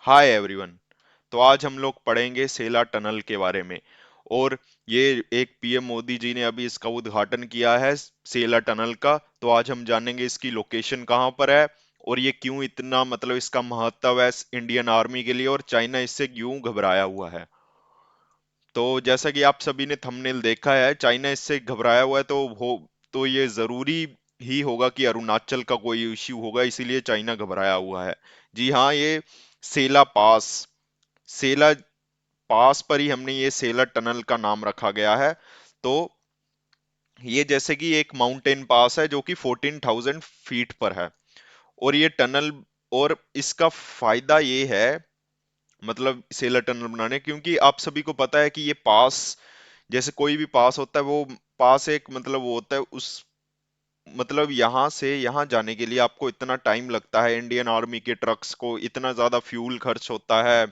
Hi everyone. तो आज हम लोग पढ़ेंगे सेला टनल के बारे में। और ये एक पीएम मोदी जी ने अभी इसका उद्घाटन किया है, सेला टनल का। तो आज हम जानेंगे इसकी लोकेशन कहाँ पर है और ये क्यों इतना मतलब इसका महत्व है इंडियन आर्मी के लिए, और चाइना इससे क्यों घबराया हुआ है। तो जैसा कि आप सभी ने थंबनेल देखा है, चाइना इससे घबराया हुआ है तो ये जरूरी ही होगा कि अरुणाचल का कोई इश्यू होगा, इसीलिए चाइना घबराया हुआ है। जी हाँ, ये सेला पास सेला पास पर ही हमने ये सेला टनल का नाम रखा गया है। तो ये जैसे कि एक माउंटेन पास है जो कि 14,000 फीट पर है। और ये टनल, और इसका फायदा ये है, मतलब सेला टनल बनाने, क्योंकि आप सभी को पता है कि ये पास, जैसे कोई भी पास होता है, वो पास एक मतलब वो होता है उस मतलब यहाँ से यहाँ जाने के लिए आपको इतना टाइम लगता है, इंडियन आर्मी के ट्रक्स को इतना ज्यादा फ्यूल खर्च होता है।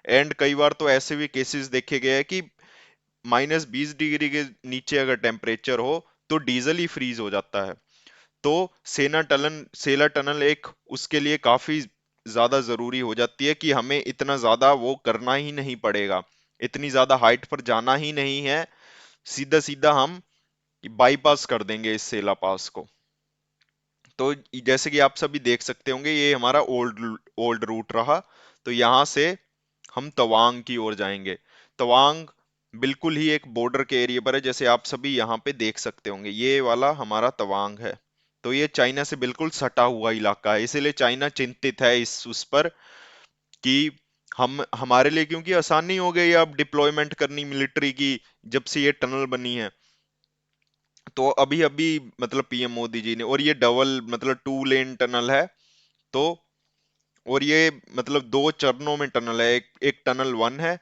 एंड कई बार तो ऐसे भी केसेस देखे गए हैं कि -20 डिग्री के नीचे अगर टेम्परेचर हो तो डीजल ही फ्रीज हो जाता है। तो सेला टनल एक उसके लिए काफी ज्यादा जरूरी हो जाती है कि हमें इतना ज्यादा वो करना ही नहीं पड़ेगा, इतनी ज्यादा हाइट पर जाना ही नहीं है, सीधा सीधा हम बाईपास कर देंगे इस सेला पास को। तो जैसे कि आप सभी देख सकते होंगे, ये हमारा ओल्ड ओल्ड रूट रहा। तो यहाँ से हम तवांग की ओर जाएंगे। तवांग बिल्कुल ही एक बॉर्डर के एरिया पर है, जैसे आप सभी यहाँ पे देख सकते होंगे, ये वाला हमारा तवांग है। तो ये चाइना से बिल्कुल सटा हुआ इलाका है, इसीलिए चाइना चिंतित है इस उस पर कि हम हमारे लिए, क्योंकि आसानी हो गई है अब डिप्लॉयमेंट करनी मिलिट्री की, जब से ये टनल बनी है। तो अभी अभी मतलब पीएम मोदी जी ने, और ये डबल मतलब 2 लेन टनल है। तो और ये मतलब दो चरणों में टनल है, एक टनल 1 है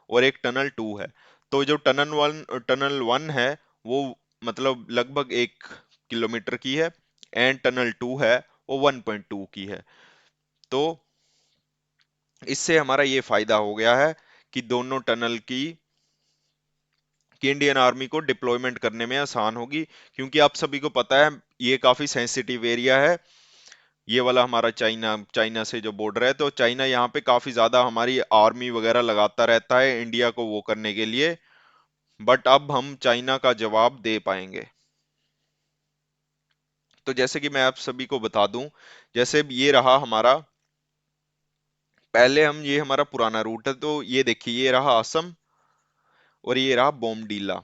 और एक टनल 2 है। तो जो टनल 1 है वो मतलब लगभग 1 किलोमीटर की है, एंड टनल 2 है वो 1.2 की है। तो इससे हमारा ये फायदा हो गया है कि दोनों टनल की इंडियन आर्मी को डिप्लॉयमेंट करने में आसान होगी, क्योंकि आप सभी को पता है ये काफी सेंसिटिव एरिया है। ये वाला हमारा चाइना चाइना से जो बॉर्डर है, तो चाइना यहाँ पे काफी ज्यादा हमारी आर्मी वगैरह लगाता रहता है इंडिया को वो करने के लिए। बट अब हम चाइना का जवाब दे पाएंगे। तो जैसे कि मैं आप सभी को बता दूं, जैसे ये रहा हमारा, पहले हम ये हमारा पुराना रूट है, तो ये देखिए ये रहा असम और ये रहा बोमडीला।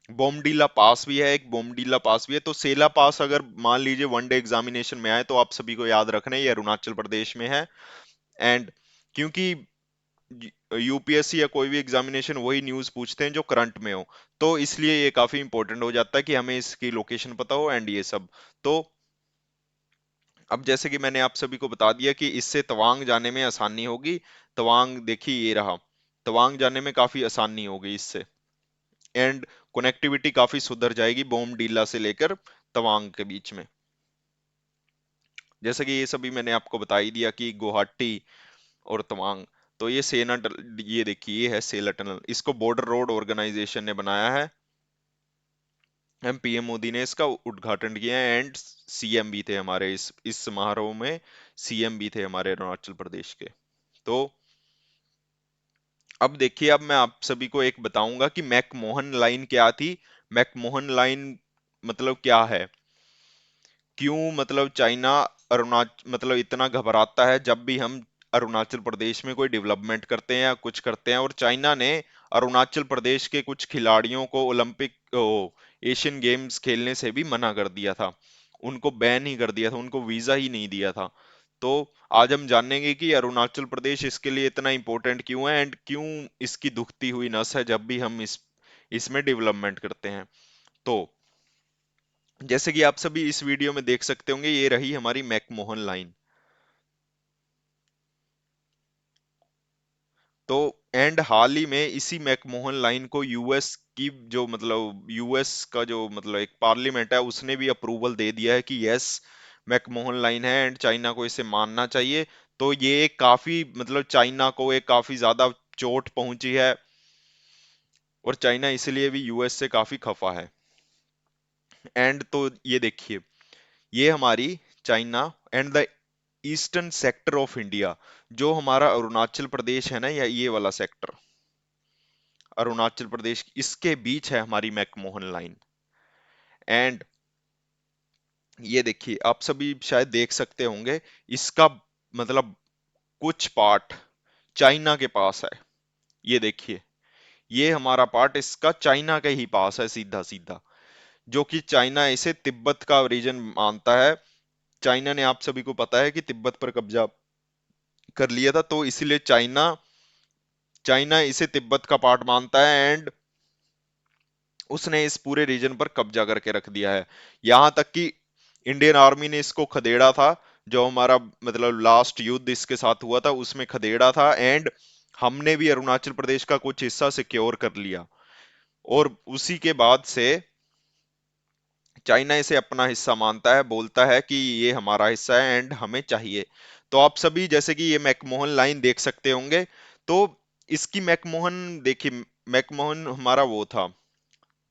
बोमडीला पास भी है, एक बोमडीला पास भी है। तो सेला पास अगर मान लीजिए वनडे एग्जामिनेशन में आए तो आप सभी को याद रखना है ये अरुणाचल प्रदेश में है। एंड क्योंकि यूपीएससी या कोई भी एग्जामिनेशन वही न्यूज़ पूछते हैं जो करंट में हो, तो इसलिए ये काफी इंपॉर्टेंट हो जाता है कि हमें इसकी लोकेशन पता हो एंड ये सब। तो अब जैसे कि मैंने आप सभी को बता दिया कि इससे तवांग जाने में आसानी होगी। तवांग देखिए ये रहा, तवांग जाने में काफी आसानी होगी इससे। एंड कनेक्टिविटी काफी सुधर जाएगी बोमडीला से लेकर तवांग के बीच में। जैसे कि ये सभी मैंने आपको बता ही दिया कि गुवाहाटी और तवांग। तो ये देखिए ये है सेला टनल, इसको बॉर्डर रोड ऑर्गेनाइजेशन ने बनाया है। एम पीएम मोदी ने इसका उद्घाटन किया है, एंड सीएम भी थे हमारे इस समारोह में। सीएम भी थे हमारे अरुणाचल प्रदेश के। तो अब देखिए, अब मैं आप सभी को एक बताऊंगा कि मैकमोहन लाइन क्या थी। मैकमोहन लाइन मतलब क्या है, क्यों मतलब चाइना अरुणाचल मतलब इतना घबराता है जब भी हम अरुणाचल प्रदेश में कोई डेवलपमेंट करते हैं या कुछ करते हैं। और चाइना ने अरुणाचल प्रदेश के कुछ खिलाड़ियों को एशियन गेम्स खेलने से भी मना कर दिया था, उनको बैन ही कर दिया था, उनको वीजा ही नहीं दिया था। तो आज हम जानेंगे कि अरुणाचल प्रदेश इसके लिए इतना इम्पोर्टेंट क्यों है, एंड क्यों इसकी दुखती हुई नस है जब भी हम इसमें डेवलपमेंट करते हैं। तो जैसे कि आप सभी इस वीडियो में देख सकते होंगे, ये रही हमारी मैकमोहन लाइन। तो एंड हाल ही में इसी मैकमोहन लाइन को यूएस की जो मतलब यूएस का जो मतलब एक पार्लियामेंट है, उसने भी अप्रूवल दे दिया है कि यस, मैकमोहन लाइन है एंड चाइना को इसे मानना चाहिए। तो ये एक काफी मतलब चाइना को एक काफी ज्यादा चोट पहुंची है, और चाइना इसलिए भी यूएस से काफी खफा है। एंड तो ये देखिए, ये हमारी China and the eastern sector of India, जो हमारा अरुणाचल प्रदेश है ना, या ये वाला सेक्टर, अरुणाचल प्रदेश, इसके बीच है हमारी मैकमोहन लाइन। एंड ये देखिए, आप सभी शायद देख सकते होंगे, इसका मतलब कुछ पार्ट चाइना के पास है। ये देखिए, ये हमारा पार्ट इसका चाइना के ही पास है, सीधा सीधा, जो कि चाइना इसे तिब्बत का रीजन मानता है। चाइना ने, आप सभी को पता है कि तिब्बत पर कब्जा कर लिया था, तो इसीलिए चाइना चाइना इसे तिब्बत का पार्ट मानता है, एंड उसने इस पूरे रीजन पर कब्जा करके रख दिया है। यहां तक कि इंडियन आर्मी ने इसको खदेड़ा था, जो हमारा मतलब लास्ट युद्ध इसके साथ हुआ था उसमें खदेड़ा था, एंड हमने भी अरुणाचल प्रदेश का कुछ हिस्सा सिक्योर कर लिया। और उसी के बाद से चाइना इसे अपना हिस्सा मानता है, बोलता है कि ये हमारा हिस्सा है एंड हमें चाहिए। तो आप सभी जैसे कि ये मैकमोहन लाइन देख सकते होंगे, तो इसकी मैकमोहन देखिए, मैकमोहन हमारा वो था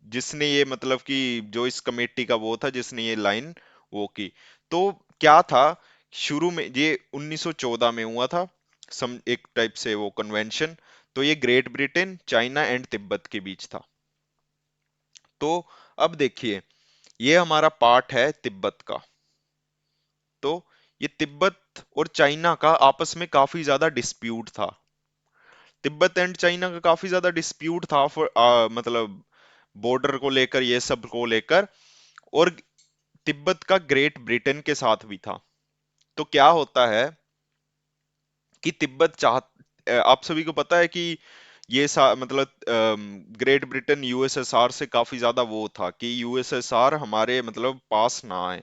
जिसने ये मतलब कि जो इस कमेटी का वो था जिसने ये लाइन वो की। तो क्या था, शुरू में ये 1914 में हुआ था, सम एक टाइप से वो कन्वेंशन। तो ये great Britain, China and Tibet के बीच था। तो अब देखिए, ये हमारा पार्ट है तिब्बत का। तो ये तिब्बत और चाइना का आपस में काफी ज्यादा डिस्प्यूट था। तिब्बत एंड चाइना का काफी ज्यादा डिस्प्यूट था, मतलब बॉर्डर को लेकर, ये सब को लेकर। और तिब्बत का ग्रेट ब्रिटेन के साथ भी था। तो क्या होता है कि तिब्बत आप सभी को पता है कि मतलब ग्रेट ब्रिटेन यूएसएसआर से काफी ज्यादा वो था कि यूएसएसआर हमारे मतलब पास ना आए,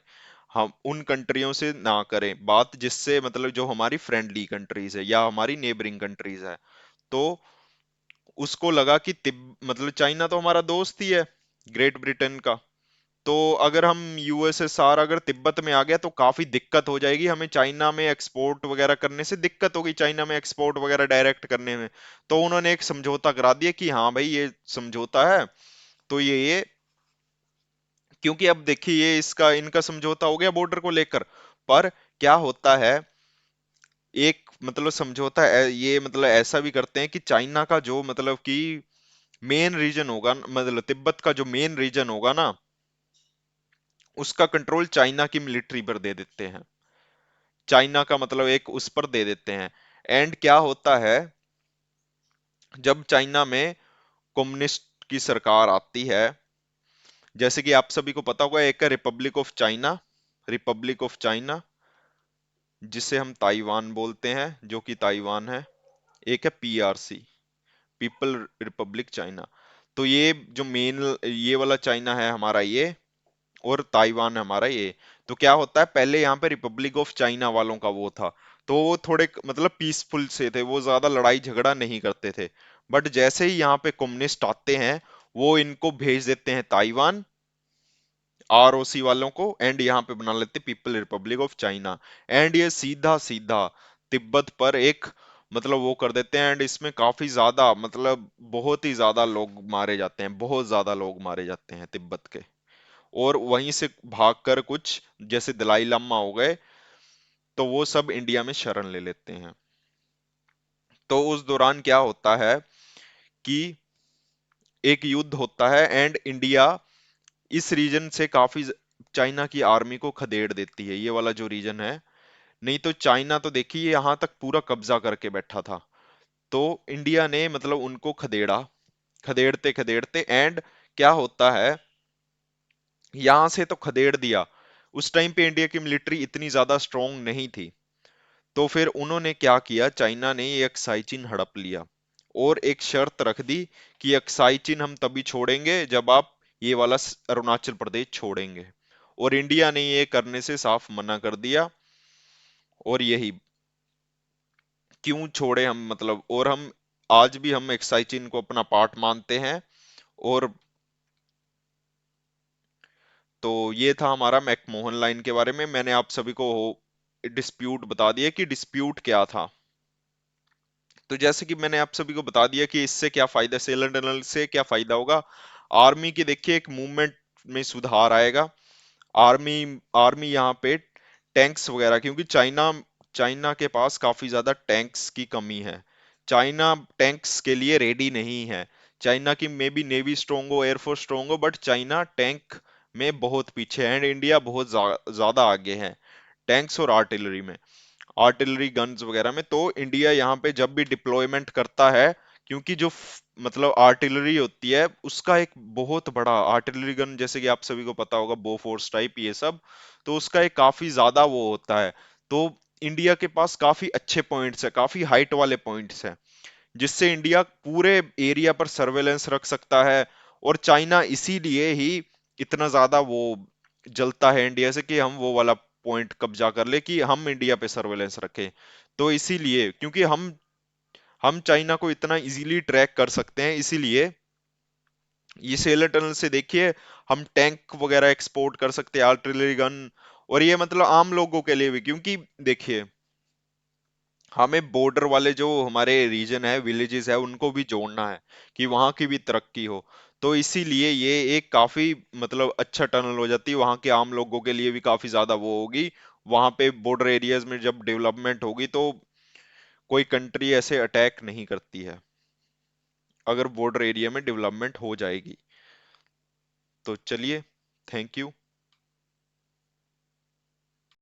हम उन कंट्रियों से ना करें बात जिससे मतलब जो हमारी फ्रेंडली कंट्रीज है या हमारी नेबरिंग कंट्रीज है। तो उसको लगा कि तिब मतलब चाइना तो हमारा दोस्त ही है, ग्रेट ब्रिटेन का। तो अगर हम यूएसएसआर अगर तिब्बत में आ गया तो काफी दिक्कत हो जाएगी, हमें चाइना में एक्सपोर्ट वगैरह करने से दिक्कत होगी, चाइना में एक्सपोर्ट वगैरह डायरेक्ट करने में। तो उन्होंने एक समझौता करा दिया कि हाँ भाई ये समझौता है, तो ये क्योंकि अब देखिए ये इसका इनका समझौता हो गया बॉर्डर को लेकर। पर क्या होता है, एक मतलब समझौता ये मतलब ऐसा भी करते हैं कि चाइना का जो मतलब कि मेन रीजन होगा, मतलब तिब्बत का जो मेन रीजन होगा ना, उसका कंट्रोल चाइना की मिलिट्री पर दे देते हैं। चाइना का मतलब एक उस पर दे देते हैं। एंड क्या होता है, जब चाइना में कम्युनिस्ट की सरकार आती है, जैसे कि आप सभी को पता होगा, एक है Republic of China, Republic of China, जिसे हम ताइवान बोलते हैं, जो कि ताइवान है। एक है पीआरसी, पीपल रिपब्लिक चाइना। तो ये जो मेन ये वाला चाइना है हमारा ये, और ताइवान है हमारा ये। तो क्या होता है, पहले यहाँ पे रिपब्लिक ऑफ चाइना वालों का वो था, तो वो थोड़े मतलब पीसफुल से थे, वो ज्यादा लड़ाई झगड़ा नहीं करते थे। बट जैसे ही यहाँ पे कम्युनिस्ट आते हैं, वो इनको भेज देते हैं ताइवान, आरओसी वालों को, एंड यहाँ पे बना लेते people Republic of China. And ये सीधा सीधा तिब्बत पर एक मतलब वो कर देते हैं, एंड इसमें काफी ज्यादा मतलब बहुत ही ज्यादा लोग मारे जाते हैं, बहुत ज्यादा लोग मारे जाते हैं तिब्बत के। और वहीं से भागकर कुछ जैसे दलाई लामा हो गए, तो वो सब इंडिया में शरण ले लेते हैं। तो उस दौरान क्या होता है कि एक युद्ध होता है, एंड इंडिया इस रीजन से काफी चाइना की आर्मी को खदेड़ देती है, ये वाला जो रीजन है। नहीं तो चाइना तो देखिए यहाँ तक पूरा कब्जा करके बैठा था। तो इंडिया ने मतलब उनको खदेड़ा, खदेड़ते खदेड़ते एंड क्या होता है, यहां से तो खदेड़ दिया। उस टाइम पे इंडिया की मिलिट्री इतनी ज्यादा स्ट्रांग नहीं थी। तो फिर उन्होंने क्या किया, चाइना ने ये अक्साई चीन हड़प लिया, और एक शर्त रख दी कि अक्साई चीन हम तभी छोड़ेंगे जब आप ये वाला अरुणाचल प्रदेश छोड़ेंगे। और इंडिया ने ये करने से साफ मना कर दिया। और यही क्यों छोड़े हम मतलब, और हम आज भी हम अक्साई चीन को अपना पार्ट मानते हैं। और तो ये था हमारा मैकमोहन लाइन के बारे में, मैंने आप सभी को डिस्प्यूट बता दिया कि डिस्प्यूट क्या था। तो जैसे कि मैंने आप सभी को बता दिया कि इससे क्या फायदा, सेलर टनल से क्या फायदा होगा। आर्मी की देखिए एक मूवमेंट में सुधार आएगा। आर्मी आर्मी यहाँ पे टैंक्स वगैरह, क्योंकि चाइना चाइना के पास काफी ज्यादा टैंक्स की कमी है। चाइना टैंक्स के लिए रेडी नहीं है। चाइना की मे बी नेवी स्ट्रोंग हो, एयरफोर्स स्ट्रोंग हो, बट चाइना टैंक में बहुत पीछे है, एंड इंडिया बहुत ज्यादा आगे है टैंक्स और आर्टिलरी में, आर्टिलरी गन्स वगैरह में। तो इंडिया यहाँ पे जब भी डिप्लॉयमेंट करता है, क्योंकि जो मतलब आर्टिलरी होती है उसका एक बहुत बड़ा आर्टिलरी गन, जैसे कि आप सभी को पता होगा बोफोर्स टाइप ये सब, तो उसका एक काफी ज्यादा वो होता है। तो इंडिया के पास काफी अच्छे पॉइंट्स है, काफी हाइट वाले पॉइंट्स है, जिससे इंडिया पूरे एरिया पर सर्वेलेंस रख सकता है। और चाइना इसीलिए ही इतना ज्यादा वो जलता है इंडिया से कि हम वो वाला पॉइंट कब्जा कर ले, कि हम इंडिया पे सर्वेलेंस रखें। तो इसीलिए, क्योंकि हम चाइना को इतना इजीली ट्रैक कर सकते हैं, इसीलिए ये सेलर टनल से देखिए हम टैंक वगैरह एक्सपोर्ट कर सकते हैं, आर्टिलरी गन। और ये मतलब आम लोगों के लिए भी, क्योंकि देखिए हमें बॉर्डर वाले जो हमारे रीजन है, विलेजेस है, उनको भी जोड़ना है कि वहां की भी तरक्की हो। तो इसीलिए ये एक काफी मतलब अच्छा टनल हो जाती है, वहां के आम लोगों के लिए भी काफी ज्यादा वो होगी। वहां पे बॉर्डर एरियाज में जब डेवलपमेंट होगी तो कोई कंट्री ऐसे अटैक नहीं करती है, अगर बॉर्डर एरिया में डेवलपमेंट हो जाएगी। तो चलिए, थैंक यू।